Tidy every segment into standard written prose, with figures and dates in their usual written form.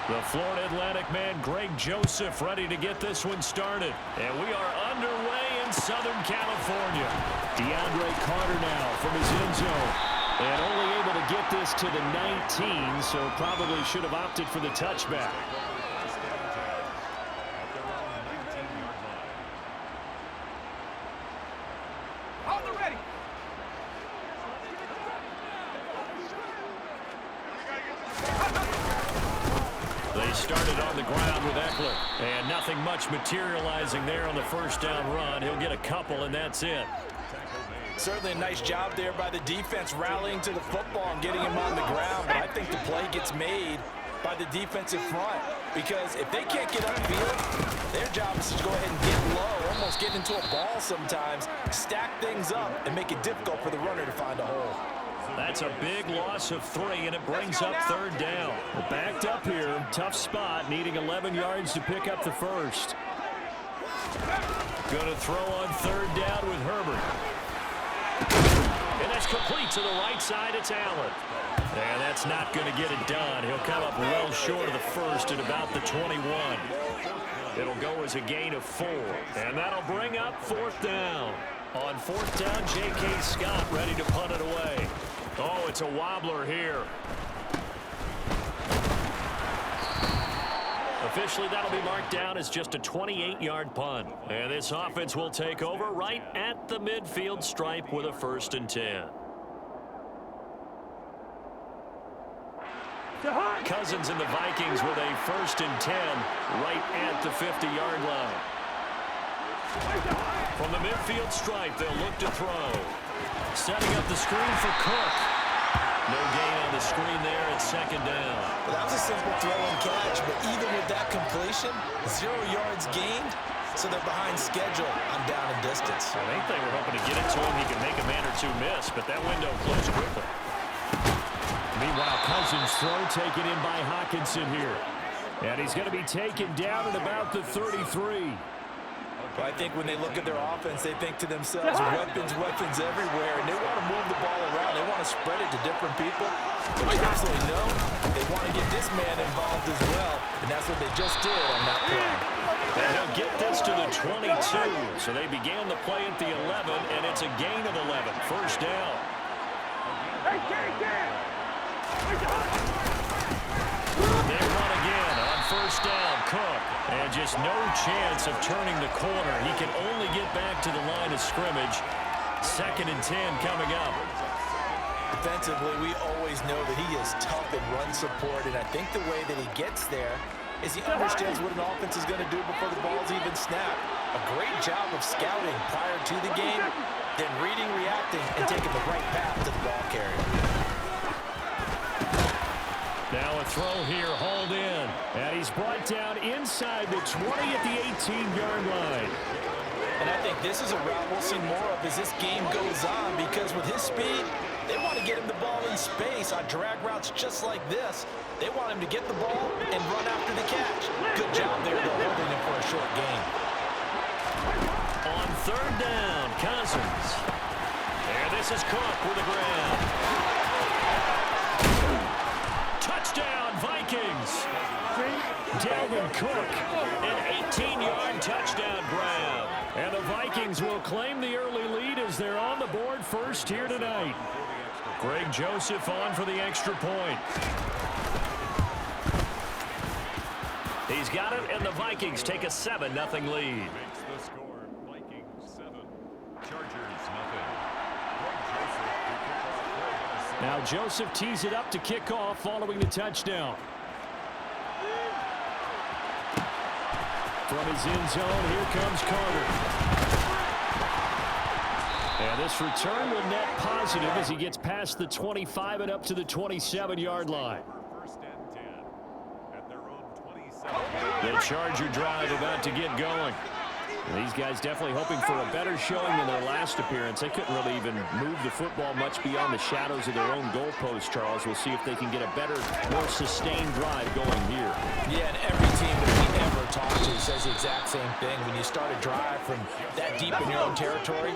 The Florida Atlantic man, Greg Joseph, ready to get this one started. And we are underway in Southern California. DeAndre Carter now from his end zone. And only able to get this to the 19, so probably should have opted for the touchback. They started on the ground with Eckler, and nothing much materializing there on the first down run. He'll get a couple, and that's it. Certainly a nice job there by the defense rallying to the football and getting him on the ground, but I think the play gets made by the defensive front, because if they can't get upfield, their job is to go ahead and get low, almost get into a ball sometimes, stack things up, and make it difficult for the runner to find a hole. That's a big loss of 3, and it brings up third down. Well, backed up here, tough spot, needing 11 yards to pick up the first. Going to throw on third down with Herbert. And that's complete to the right side. It's Allen. And that's not going to get it done. He'll come up well short of the first at about the 21. It'll go as a gain of 4. And that'll bring up fourth down. On fourth down, J.K. Scott ready to punt it away. Oh, it's a wobbler here. Officially, that'll be marked down as just a 28-yard punt. And this offense will take over right at the midfield stripe with a 1st and 10. Cousins and the Vikings with a 1st and 10 right at the 50-yard line. From the midfield stripe, they'll look to throw. Setting up the screen for Cook. No gain on the screen there at 2nd down. Well, that was a simple throw and catch, but even with that completion, 0 yards gained, so they're behind schedule on down and distance. I think they were hoping to get it to him. He could make a man or two miss, but that window closed quickly. Meanwhile, Cousins' throw taken in by Hawkinson here. And he's going to be taken down at about the 33. Well, I think when they look at their offense, they think to themselves, weapons everywhere, and they want to move the ball around. They want to spread it to different people. But you absolutely know they want to get this man involved as well, and that's what they just did on that play. And he'll get this to the 22. So they began the play at the 11, and it's a gain of 11. First down. They run again on first down. Cook. And just no chance of turning the corner. He can only get back to the line of scrimmage. 2nd and 10 coming up. Defensively, we always know that he is tough in run support, and I think the way that he gets there is he understands what an offense is going to do before the ball's even snapped. A great job of scouting prior to the game, then reading, reacting, and taking the right path to the ball carrier. Now a throw here, hauled in. And he's brought down inside the 20 at the 18-yard line. And I think this is a route we'll see more of as this game goes on, because with his speed, they want to get him the ball in space on drag routes just like this. They want him to get the ball and run after the catch. Good job there, though, holding him for a short gain. On third down, Cousins. And this is Cook with the grab. Touchdown, Vikings. Dalvin Cook, an 18-yard touchdown grab. And the Vikings will claim the early lead as they're on the board first here tonight. Greg Joseph on for the extra point. He's got it, and the Vikings take a 7-0 lead. Makes the score Vikings 7, Chargers 0. Now Joseph tees it up to kick off following the touchdown. From his end zone, here comes Carter. And this return will net positive as he gets past the 25 and up to the 27-yard line. First and 10 at their own 27. The Charger drive about to get going. These guys definitely hoping for a better showing than their last appearance. They couldn't really even move the football much beyond the shadows of their own goalpost, Charles. We'll see if they can get a better, more sustained drive going here. Yeah, and every team that we ever talk to says the exact same thing. When you start a drive from that deep in your own territory,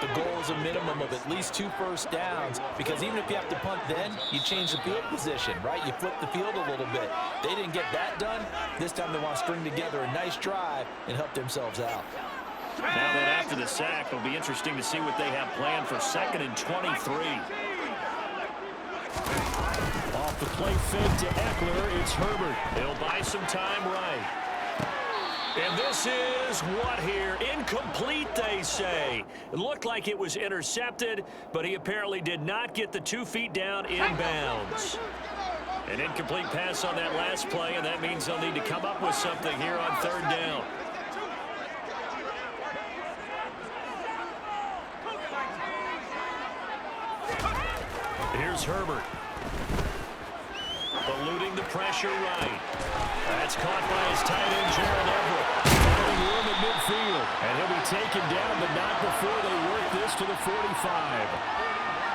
the goal is a minimum of at least 2 first downs, because even if you have to punt then, you change the field position, right? You flip the field a little bit. They didn't get that done. This time they want to string together a nice drive and help themselves out. Now that after the sack, it'll be interesting to see what they have planned for 2nd and 23. Off the play fake to Eckler, it's Herbert. He'll buy some time right. And this is what here? Incomplete, they say. It looked like it was intercepted, but he apparently did not get the 2 feet down inbounds. An incomplete pass on that last play, and that means they'll need to come up with something here on 3rd down. Here's Herbert. Eluding the pressure right. That's caught by his tight end, Gerald Everett. Finding room at midfield. And he'll be taken down, but not before they work this to the 45.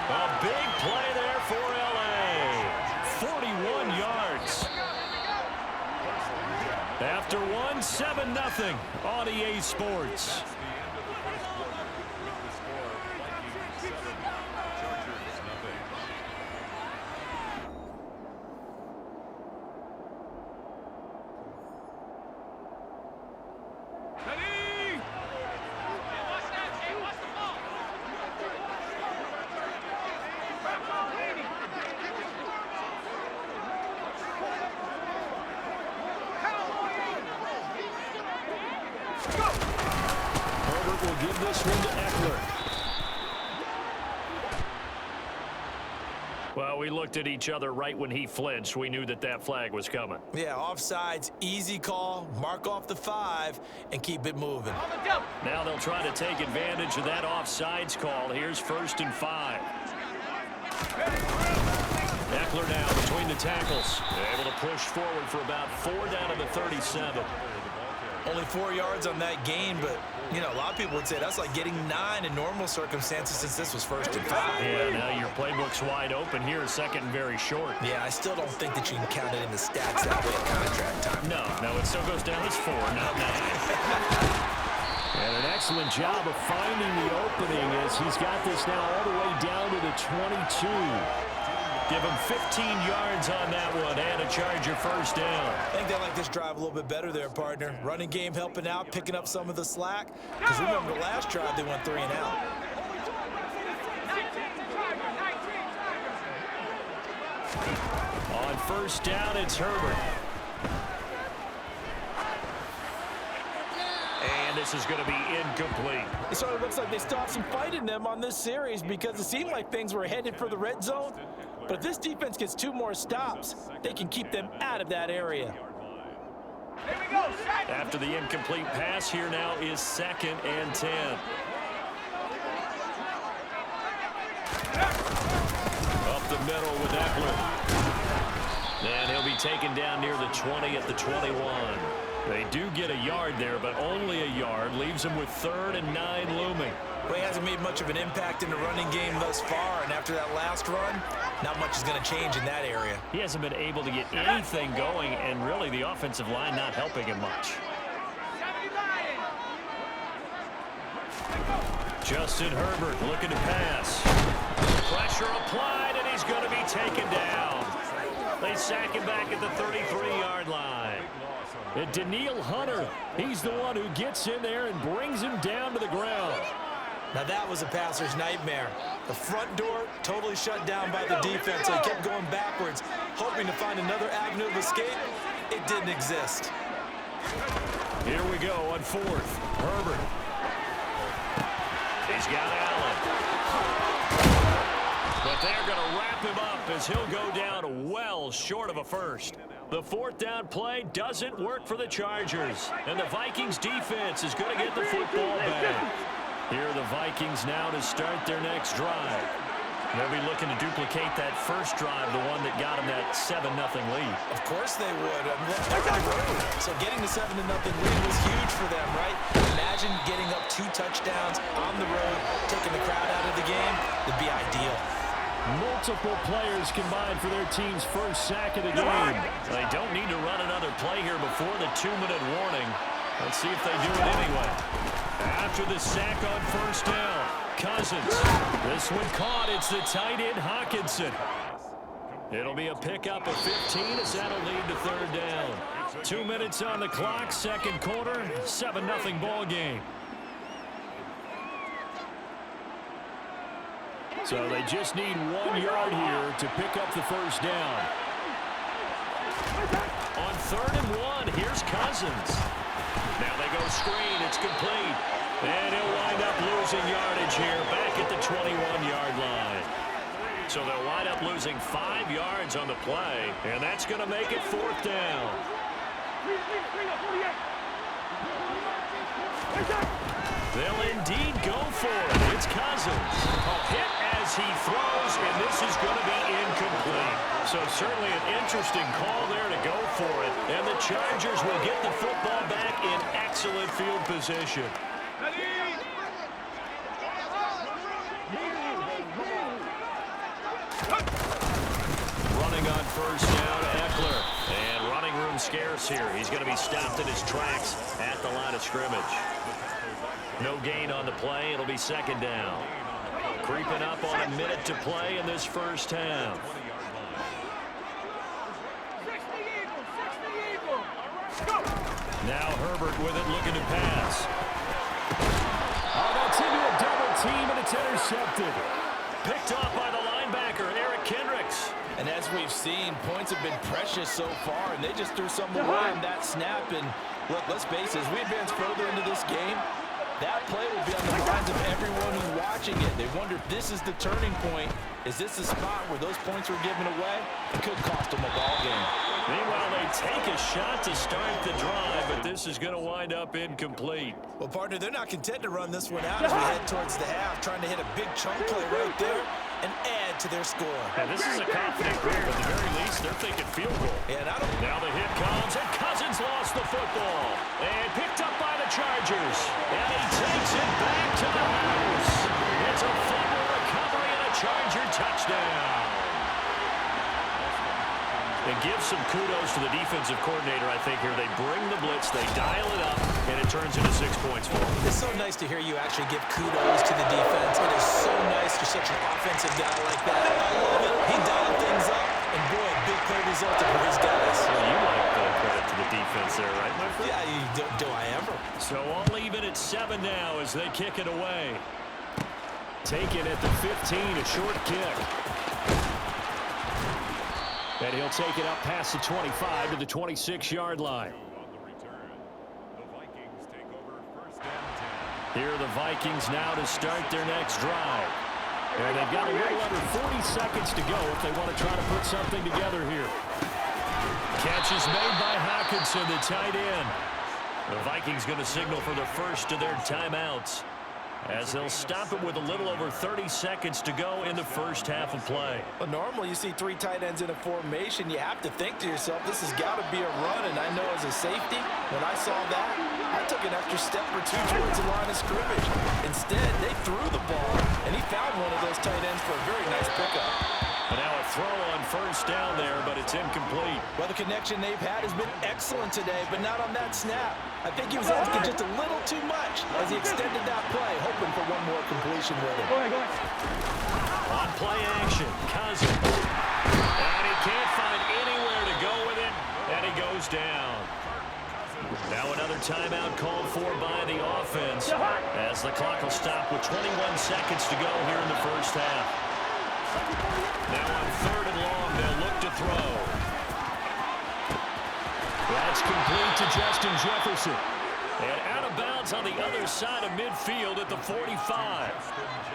A big play there for L.A. 41 yards. After 7-0 on EA Sports. Herbert will give this one to Eckler. Well, we looked at each other right when he flinched. We knew that that flag was coming. Yeah, offsides, easy call, mark off the 5, and keep it moving. Now they'll try to take advantage of that offsides call. Here's 1st and 5. Eckler now between the tackles. Able to push forward for about 4 down to the 37. Only 4 yards on that gain, but, you know, a lot of people would say that's like getting 9 in normal circumstances since this was 1st and 5. Yeah, now your playbook's wide open here, 2nd and very short. Yeah, I still don't think that you can count it in the stats that way at contract time. No, it still goes down as 4, not 9. And an excellent job of finding the opening as he's got this now all the way down to the 22. Give him 15 yards on that one and a Charger 1st down. I think they like this drive a little bit better there, partner. Running game helping out, picking up some of the slack. Because remember, the last drive they went 3 and out. On 1st down, it's Herbert. And this is going to be incomplete. It sort of looks like they still have some fight in them on this series because it seemed like things were headed for the red zone. But if this defense gets 2 more stops, they can keep them out of that area. After the incomplete pass, here now is 2nd and 10. Up the middle with Eckler. And he'll be taken down near the 20 at the 21. They do get a yard there, but only a yard. Leaves him with 3rd and 9 looming. Well, he hasn't made much of an impact in the running game thus far, and after that last run, not much is going to change in that area. He hasn't been able to get anything going, and really the offensive line not helping him much. Justin Herbert looking to pass. Pressure applied, and he's going to be taken down. They sack him back at the 33-yard line. And Daniil Hunter, he's the one who gets in there and brings him down to the ground. Now that was a passer's nightmare. The front door totally shut down by the defense. So he kept going backwards, hoping to find another avenue of escape. It didn't exist. Here we go on 4th. Herbert. He's got Allen. But they're going to wrap him up as he'll go down well short of a first. The 4th down play doesn't work for the Chargers. And the Vikings defense is going to get the football back. Here are the Vikings now to start their next drive. They'll be looking to duplicate that first drive, the one that got them that 7-0 lead. Of course they would. They're on the road. So getting the 7-0 lead was huge for them, right? Imagine getting up 2 touchdowns on the road, taking the crowd out of the game. It'd be ideal. Multiple players combined for their team's first sack of the game. They don't need to run another play here before the 2-minute warning. Let's see if they do it anyway. After the sack on first down, Cousins. This one caught. It's the tight end, Hawkinson. It'll be a pickup of 15 as that'll lead to third down. 2 minutes on the clock, second quarter, 7-0 ball game. So they just need 1 yard here to pick up the first down. On 3rd and 1, here's Cousins. Now they go screen. It's complete. And he'll wind up losing yardage here back at the 21-yard line. So they'll wind up losing 5 yards on the play, and that's going to make it 4th down. They'll indeed go for it. It's Cousins. A hit as he throws, and this is going to be incomplete. So certainly an interesting call there to go for it. And the Chargers will get the football back in excellent field position. Running on first down, Eckler. And running room scarce here. He's going to be stopped in his tracks at the line of scrimmage. No gain on the play. It'll be 2nd down. Creeping up on a minute to play in this first half. Now Herbert with it, looking to pass. Oh, that's into a double team, and it's intercepted. Picked off by the linebacker, Eric Kendricks. And as we've seen, points have been precious so far, and they just threw something away on that snap. And look, let's face it, as we advance further into this game, that play will be on the minds of everyone who's watching it. They wonder if this is the turning point. Is this the spot where those points were given away? It could cost them a ball game. Meanwhile, they take a shot to start the drive, but this is going to wind up incomplete. Well, partner, they're not content to run this one out as we head towards the half, trying to hit a big chunk play right there and add to their score. And this is a confident group. At the very least, they're thinking field goal. And now the hit comes, and Cousins lost the football. And picked up by the Chargers. And he takes it back to the house. It's a fumble recovery and a Charger touchdown. And give some kudos to the defensive coordinator, I think, here. They bring the blitz, they dial it up, and it turns into 6 points for them. It's so nice to hear you actually give kudos to the defense. It is so nice for such an offensive guy like that. I love it. He dialed things up, and boy, a big play resulted for his guys. Well, you like the credit to the defense there, right, my friend? Yeah, do I ever? So all even at 7 now as they kick it away. Take it at the 15, a short kick. And he'll take it up past the 25 to the 26-yard line. Here are the Vikings now to start their next drive. And they've got a little under 40 seconds to go if they want to try to put something together here. Catch is made by Hawkinson, the tight end. The Vikings going to signal for the first of their timeouts, as they'll stop it with a little over 30 seconds to go in the first half of play. Well, normally you see 3 tight ends in a formation. You have to think to yourself, this has got to be a run. And I know as a safety, when I saw that, I took an extra step or 2 towards the line of scrimmage. Instead, they threw the ball, and he found one of those tight ends for a very nice pickup. And now a throw on first down there, but it's incomplete. Well, the connection they've had has been excellent today, but not on that snap. I think he was asking just a little too much as he extended that play, hoping for one more completion with it. Go ahead. On play action, Cousins. And he can't find anywhere to go with it, and he goes down. Now another timeout called for by the offense, as the clock will stop with 21 seconds to go here in the first half. Now on 3rd and long, they'll look to throw. That's complete to Justin Jefferson. And out of bounds on the other side of midfield at the 45.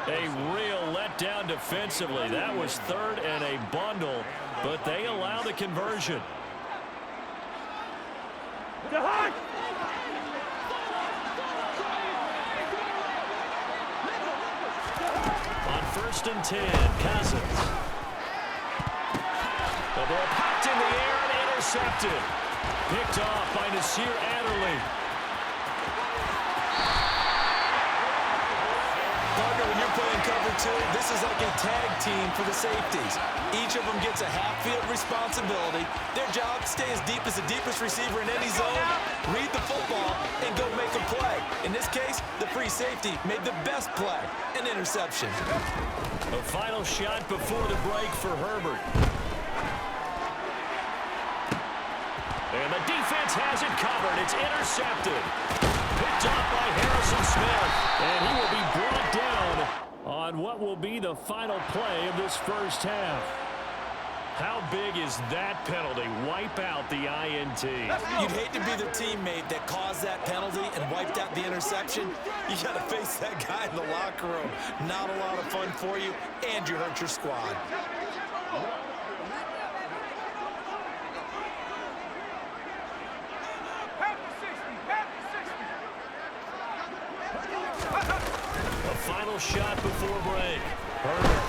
A real letdown defensively. That was 3rd and a bundle, but they allow the conversion. On First and 10, Cousins. The ball popped in the air and intercepted. Picked off by Nasir Adderley. Partner, when you're playing cover two, this is like a tag team for the safeties. Each of them gets a half-field responsibility. Their job, stay as deep as the deepest receiver in any zone, read the football, and go make a play. In this case, the free safety made the best play, an interception. A final shot before the break for Herbert. And the defense has it covered. It's intercepted. Picked off by Harrison Smith. And he will be brought down on what will be the final play of this first half. How big is that penalty? Wipe out the INT. You'd hate to be the teammate that caused that penalty and wiped out the interception. You got to face that guy in the locker room. Not a lot of fun for you, and you hurt your squad. A final shot before break. Herbert.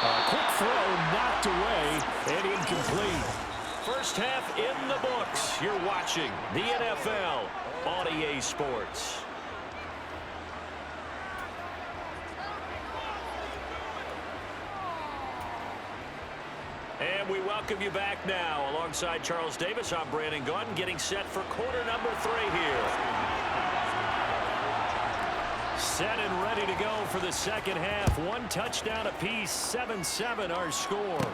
A quick throw knocked away and incomplete. First half in the books. You're watching the NFL on EA Sports. And we welcome you back now. Alongside Charles Davis, I'm Brandon Gaudin, getting set for quarter number 3 here. Set and ready to go for the second half. One touchdown apiece, 7-7 our score.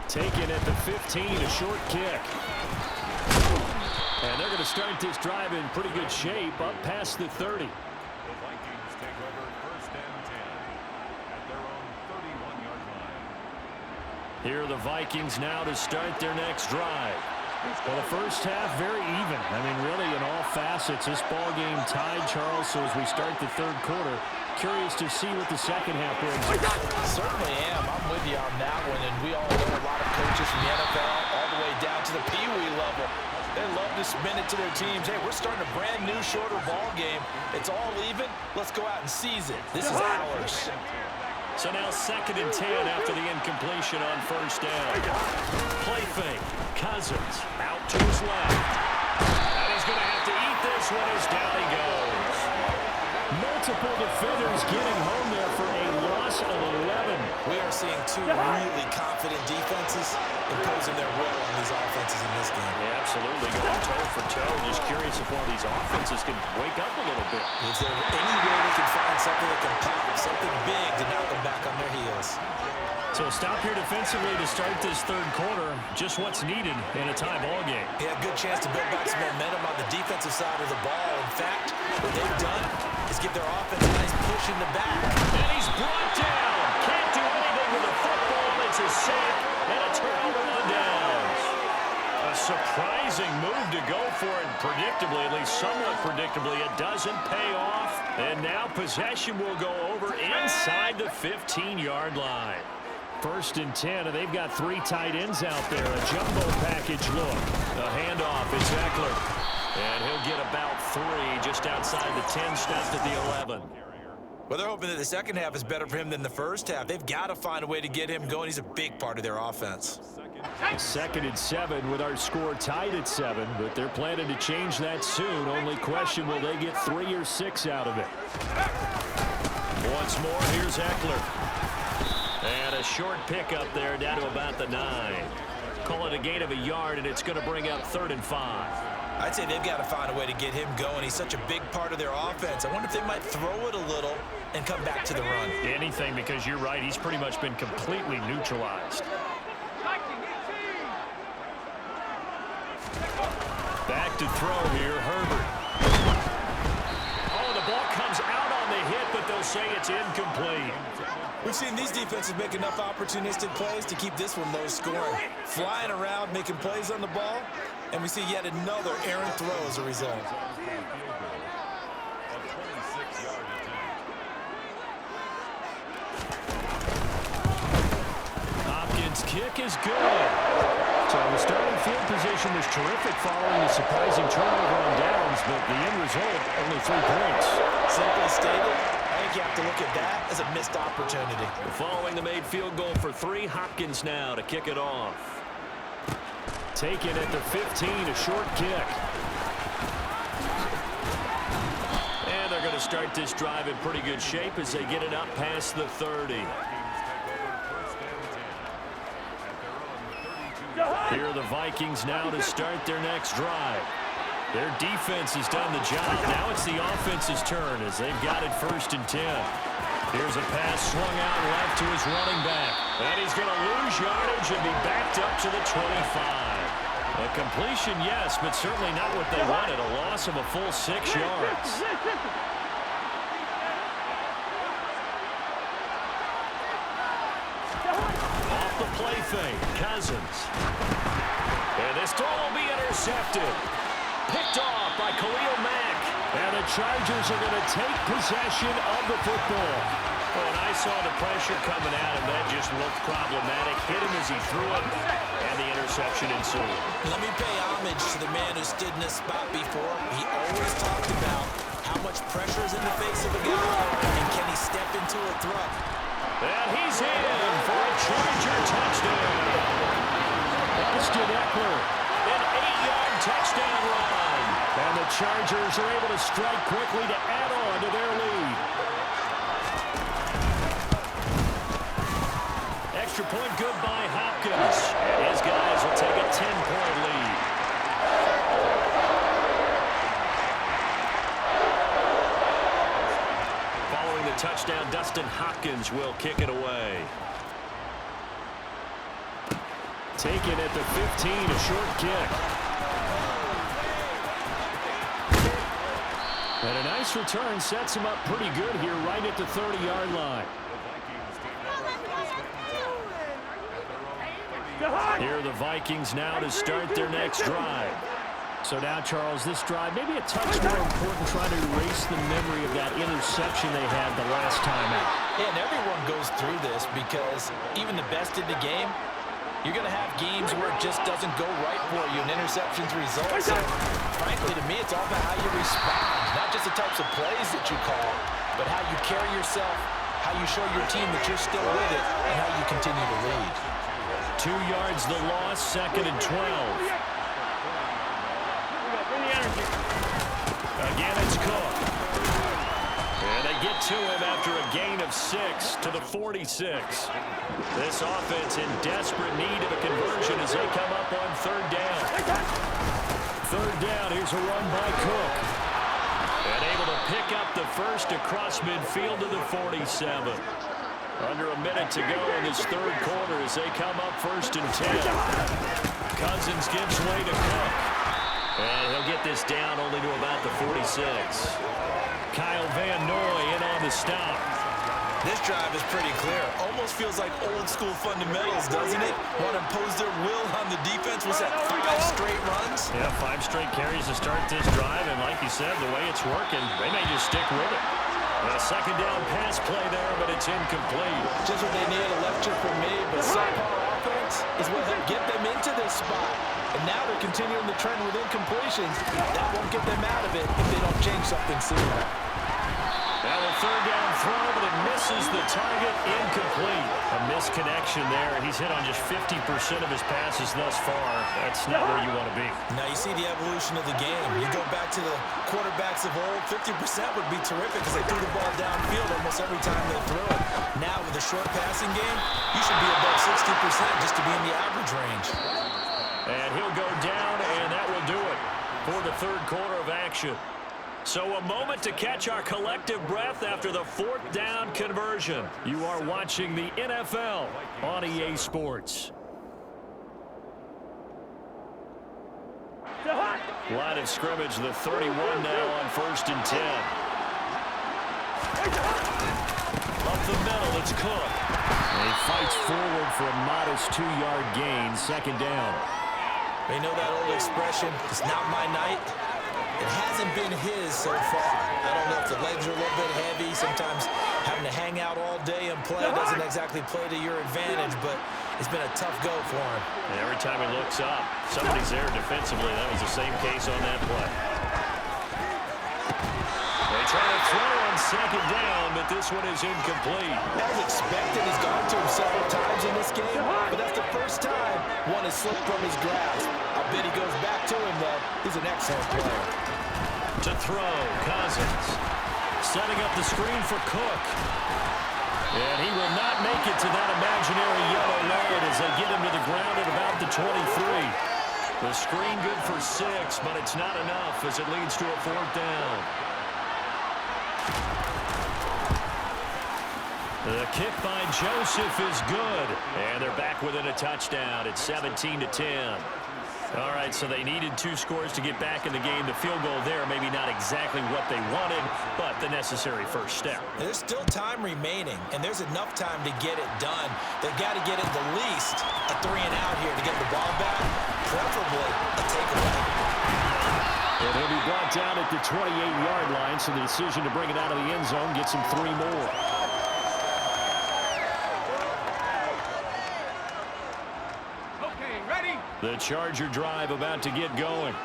Taken at the 15, a short kick. And they're going to start this drive in pretty good shape, up past the 30. The Vikings take over first and 10 at their own 31-yard line. Here are the Vikings now to start their next drive. Well, the first half, very even. I mean, really, in all facets, this ball game tied, Charles. So as we start the third quarter, curious to see what the second half brings. Certainly am. I'm with you on that one. And we all know a lot of coaches from the NFL all the way down to the Pee-wee level. They love to spin it to their teams. Hey, we're starting a brand new, shorter ball game. It's all even. Let's go out and seize it. This is ours. So now second and 10 after the incompletion on first down. Play fake. Cousins out to his left. And he's going to have to eat this one as down he goes. Multiple defenders getting home there for a loss of 11. We are seeing two really confident defenses imposing their will on these offenses in this game. Yeah, absolutely. Going toe for toe. Just curious if one of these offenses can wake up a little bit. Is there any way they can find something that can pop, something big to knock them back on their heels? So a stop here defensively to start this third quarter. Just what's needed in a tie ball game. Yeah, good chance to build back some momentum on the defensive side of the ball. In fact, what they've done is give their offense a nice push in the back. And he's brought down. Can't do anything with the football. It's a sack and a turnover on downs. A surprising move to go for it. Predictably, at least somewhat predictably, it doesn't pay off. And now possession will go over inside the 15-yard line. First and 10, and they've got 3 tight ends out there. A jumbo package look. A handoff. It's Eckler. And he'll get about 3 just outside the 10, stopped at the 11. Well, they're hoping that the second half is better for him than the first half. They've got to find a way to get him going. He's a big part of their offense. Second and 7 with our score tied at 7, but they're planning to change that soon. Only question, will they get 3 or 6 out of it? Once more, here's Eckler. And a short pickup there down to about the 9. Call it a gain of a yard, and it's going to bring up 3rd and 5. I'd say they've got to find a way to get him going. He's such a big part of their offense. I wonder if they might throw it a little and come back to the run. Anything, because you're right. He's pretty much been completely neutralized. Back to throw here, Herbert. Oh, the ball comes out on the hit, but they'll say it's incomplete. We've seen these defenses make enough opportunistic plays to keep this one low scoring. Flying around, making plays on the ball, and we see yet another errant throw as a result. Hopkins' kick is good. So the starting field position was terrific following the surprising turnover on downs, but the end result, only 3 points. Simply stated, I think you have to look at that as a missed opportunity. Following the made field goal for 3, Hopkins now to kick it off. Taken at the 15, a short kick. And they're going to start this drive in pretty good shape as they get it up past the 30. Here are the Vikings now to start their next drive. Their defense has done the job. Now it's the offense's turn as they've got it 1st and 10. Here's a pass swung out left to his running back. And he's going to lose yardage and be backed up to the 25. A completion, yes, but certainly not what they wanted. A loss of a full 6 yards. Off the play fake, Cousins. And this throw will be intercepted. Picked off by Khalil Mack. And the Chargers are going to take possession of the football. When I saw the pressure coming at him, that just looked problematic. Hit him as he threw it, and the interception ensued. Let me pay homage to the man who stood in this spot before. He always talked about how much pressure is in the face of a guy, and can he step into a throw. And he's in for a Charger touchdown. Austin Eckler, an 8-yard touchdown run. And the Chargers are able to strike quickly to add on to their lead. Extra point good by Hopkins. And his guys will take a 10-point lead. Following the touchdown, Dustin Hopkins will kick it away. Taken at the 15, a short kick. And a nice return sets him up pretty good here right at the 30-yard line. Here are the Vikings now to start their next drive. So now, Charles, this drive maybe a touch more important trying to erase the memory of that interception they had the last time out. Yeah, and everyone goes through this because even the best in the game, you're going to have games where it just doesn't go right for you and interceptions result. So, frankly, to me, it's all about how you respond. Not just the types of plays that you call, but how you carry yourself, how you show your team that you're still with it, and how you continue to lead. 2 yards the loss, 2nd and 12. Again, it's Cook. And they get to him after a gain of 6 to the 46. This offense in desperate need of a conversion as they come up on 3rd down. 3rd down, here's a run by Cook. And able to pick up the first across midfield to the 47. Under a minute to go in this 3rd quarter as they come up 1st and 10. Cousins gives way to Cook. And he'll get this down only to about the 46. Kyle Van Noy in on the stop. This drive is pretty clear. Almost feels like old school fundamentals, doesn't it? Want to impose their will on the defense. Was that 5 straight runs? Yeah, 5 straight carries to start this drive. And like you said, the way it's working, they may just stick with it. A 2nd down pass play there, but it's incomplete. Just what they need, a lecture from me, but subpar offense is what helped get them into this spot. And now they're continuing the trend with incompletions. That won't get them out of it if they don't change something soon. Now a 3rd down throw, but it misses the target, incomplete. A misconnection there. He's hit on just 50% of his passes thus far. That's not where you want to be. Now you see the evolution of the game. You go back to the quarterbacks of old, 50% would be terrific because they threw the ball downfield almost every time they threw it. Now with a short passing game, you should be above 60% just to be in the average range. And he'll go down, and that will do it for the 3rd quarter of action. So a moment to catch our collective breath after the 4th down conversion. You are watching the NFL on EA Sports. Line of scrimmage, the 31 now on 1st and 10. Up the middle, it's Cook. And he fights forward for a modest 2-yard gain, 2nd down. They know that old expression, it's not my night. It hasn't been his so far. I don't know if the legs are a little bit heavy. Sometimes having to hang out all day and play doesn't exactly play to your advantage, but it's been a tough go for him. And every time he looks up, somebody's there defensively. That was the same case on that play. It's try to throw on second down, but this one is incomplete. As expected, he's gone to him several times in this game, but that's the first time one has slipped from his grasp. I bet he goes back to him, though. He's an excellent player. To throw, Cousins. Setting up the screen for Cook. And he will not make it to that imaginary yellow line as they get him to the ground at about the 23. The screen good for 6, but it's not enough as it leads to a 4th down. The kick by Joseph is good. And they're back within a touchdown. It's 17-10. All right, so they needed 2 scores to get back in the game. The field goal there, maybe not exactly what they wanted, but the necessary first step. There's still time remaining, and there's enough time to get it done. They've got to get it the least a 3-and-out here to get the ball back, preferably a takeaway. And he'll be brought down at the 28-yard line, so the decision to bring it out of the end zone gets him 3 more. The Charger drive about to get going.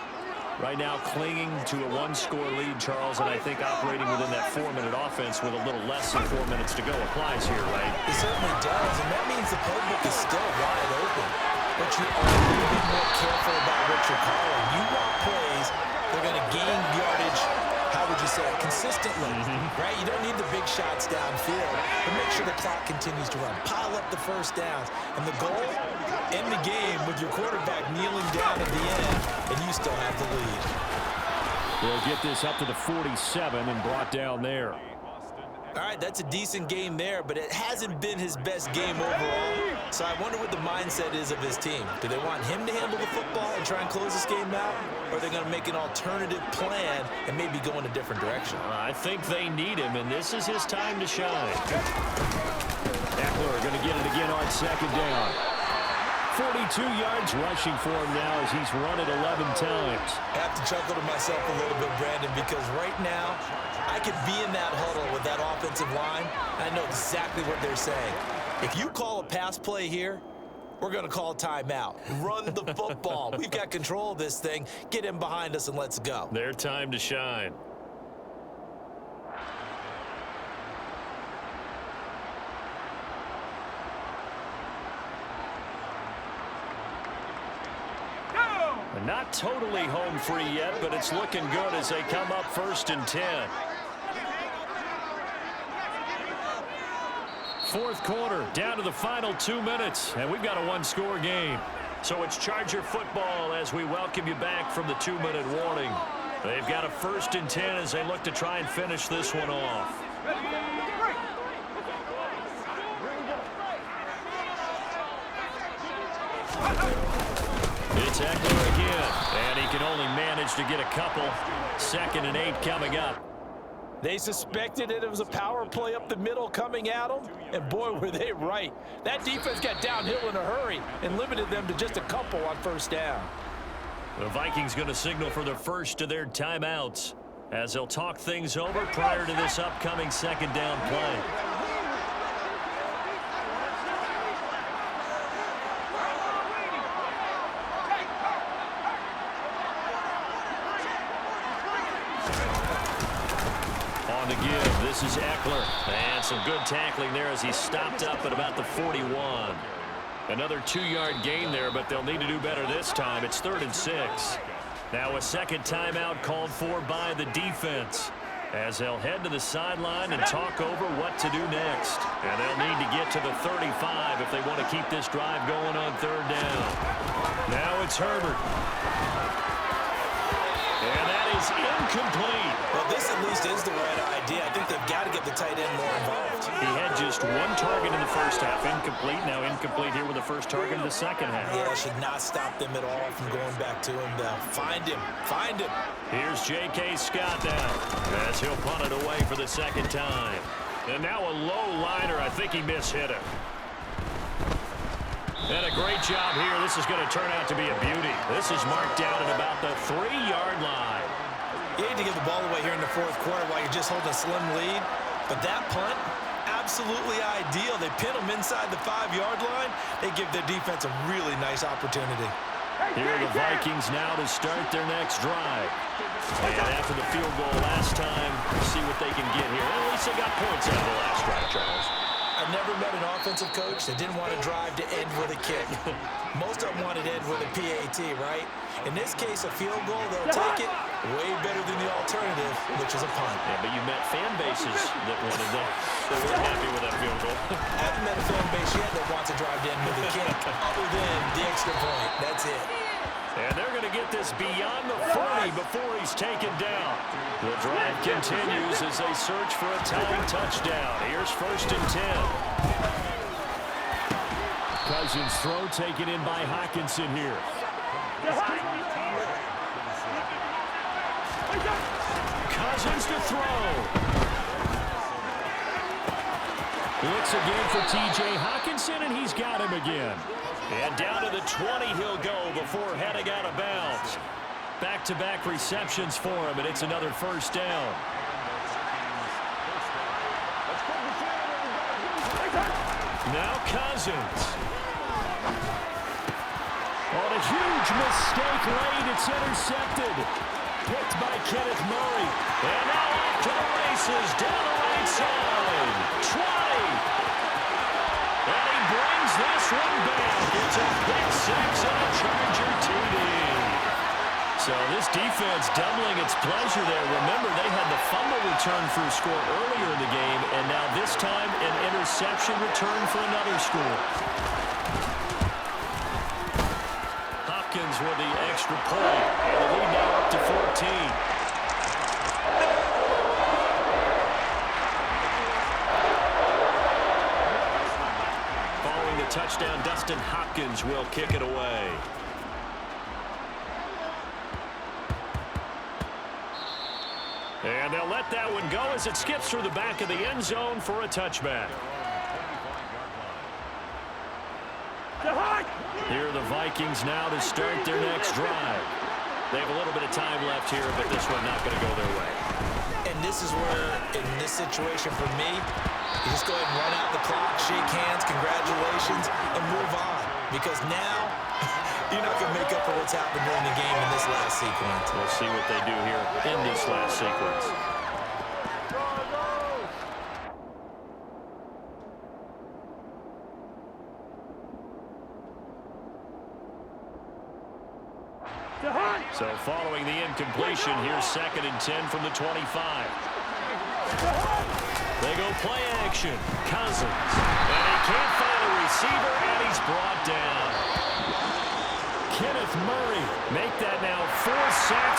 Right now clinging to a 1-score lead, Charles, and I think operating within that 4-minute offense with a little less than 4 minutes to go applies here, right? It certainly does, and that means the playbook is still wide open. But you are a little bit more careful about what you're calling. You want plays, they're going to gain yardage, how would you say it, consistently, right? You don't need the big shots downfield, but make sure the clock continues to run. Pile up the first downs. And the goal, end the game with your quarterback kneeling down at the end, and you still have the lead. They'll get this up to the 47 and brought down there. All right, that's a decent game there, but it hasn't been his best game overall. So I wonder what the mindset is of his team. Do they want him to handle the football and try and close this game out? Or are they going to make an alternative plan and maybe go in a different direction? I think they need him, and this is his time to shine. Eckler going to get it again on second down. 42 yards rushing for him now as he's run it 11 times. I have to chuckle to myself a little bit, Brandon, because right now I could be in that huddle with that offensive line. I know exactly what they're saying. If you call a pass play here, we're going to call a timeout. Run the football. We've got control of this thing. Get him behind us and let's go. Their time to shine. Not totally home free yet, but it's looking good as they come up 1st and 10. 4th quarter, down to the final 2 minutes, and we've got a 1-score game. So it's Charger football as we welcome you back from the 2-minute warning. They've got a 1st and 10 as they look to try and finish this one off. It's Eckler again, and he can only manage to get a couple. 2nd and 8 coming up. They suspected it was a power play up the middle coming at them, and boy, were they right. That defense got downhill in a hurry and limited them to just a couple on 1st down. The Vikings going to signal for the first of their timeouts as they'll talk things over prior to this upcoming 2nd down play. On the give, this is Eckler. And some good tackling there as he stopped up at about the 41. Another 2-yard gain there, but they'll need to do better this time. It's 3rd and 6. Now a second timeout called for by the defense as they'll head to the sideline and talk over what to do next. And they'll need to get to the 35 if they want to keep this drive going on 3rd down. Now it's Herbert. And that is incomplete. Well, this at least is the right idea. I think they've got to get the tight end more involved. He had just 1 target in the first half, incomplete. Now incomplete here with the first target in the second half. Yeah, should not stop them at all from going back to him. Find him. Find him. Here's J.K. Scott now as he'll punt it away for the 2nd time. And now a low liner. I think he mishit it. And a great job here. This is going to turn out to be a beauty. This is marked down at about the 3-yard line. You hate to give the ball away here in the 4th quarter while you're just holding a slim lead. But that punt, absolutely ideal. They pin them inside the 5-yard line. They give their defense a really nice opportunity. Here are the Vikings now to start their next drive. And after the field goal last time, see what they can get here. At least they got points out of the last drive, Charles. I've never met an offensive coach that didn't want to drive to end with a kick. Most of them wanted to end with a PAT, right? In this case, a field goal, they'll take it way better than the alternative, which is a punt. Yeah, but you met fan bases that wanted that. They weren't happy with that field goal. I haven't met a fan base yet that wants to drive to end with a kick, other than the extra point. That's it. And they're going to get this beyond the 40 before he's taken down. The drive continues as they search for a tying touchdown. Here's 1st and 10. Cousins' throw taken in by Hockenson here. Cousins to throw. Looks again for T.J. Hockenson, and he's got him again. And down to the 20 he'll go before heading out of bounds. Back-to-back receptions for him, and it's another 1st down. Now Cousins. On a huge mistake late, it's intercepted. Picked by Kenneth Murray. And now off to the races, down the right side. 20. And he brings this one back. It's a pick six and a Charger TD. So this defense doubling its pleasure there. Remember, they had the fumble return for a score earlier in the game, and now this time an interception return for another score. Hopkins with the extra point, and the lead now up to 14. Touchdown, Dustin Hopkins will kick it away. And they'll let that one go as it skips through the back of the end zone for a touchback. Here are the Vikings now to start their next drive. They have a little bit of time left here, but this one not going to go their way. And this is where, in this situation for me, you just go ahead and run out the clock, shake hands, congratulations, and move on. Because now, you're not going to make up for what's happened during the game in this last sequence. We'll see what they do here in this last sequence. So following the incompletion, here's 2nd and 10 from the 25. They go play action. Cousins. And he can't find a receiver, and he's brought down. Kenneth Murray make that now 4 sacks